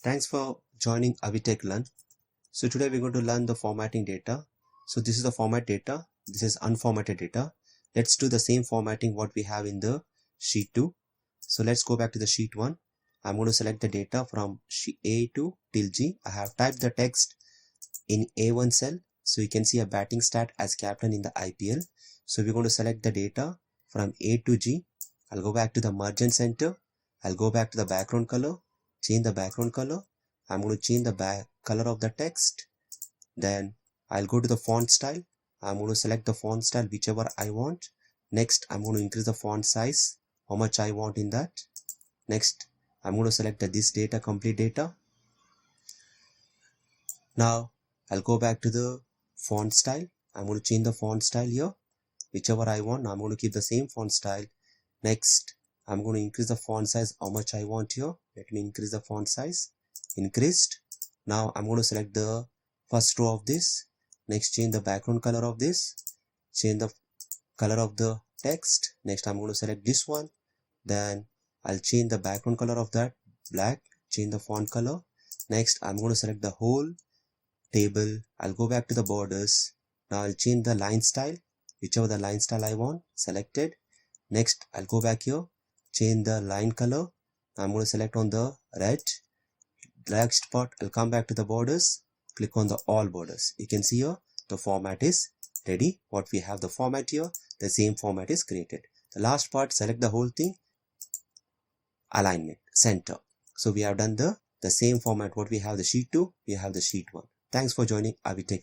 Thanks for joining AVI TECH-LEARN. So today we're going to learn the formatting data. So this is the format data. This is unformatted data. Let's do the same formatting what we have in the sheet 2. So let's go back to the sheet 1. I'm going to select the data from sheet A to till G. I have typed the text in A1 cell. So you can see a batting stat as captain in the IPL. So we're going to select the data from A to G. I'll go back to the margin center. I'll go back to the background color. Change the background color. I'm going to change the color of the text. Then I'll go to the font style. I'm going to select the font style whichever I want. Next, I'm going to increase the font size, how much I want in that. Next, I'm going to select this data, complete data. Now, I'll go back to the font style. I'm going to change the font style here, whichever I want. I'm going to keep the same font style. Next, I'm going to increase the font size, how much I want here. Let me increase the font size. Increased. Now I'm going to select the first row of this. Next, change the background color of this. Change the color of the text. Next, I'm going to select this one. Then I'll change the background color of that, black. Change the font color. Next, I'm going to select the whole table. I'll go back to the borders. Now I'll change the line style, whichever the line style I want. Selected. Next, I'll go back here. Change the line color. I'm going to select on the red. Next part, I'll come back to the borders. Click on the all borders. You can see here the format is ready. What we have the format here, the same format is created. The last part, select the whole thing. Alignment, center. So we have done the same format. What we have the sheet 2, we have the sheet 1. Thanks for joining AVI Tech.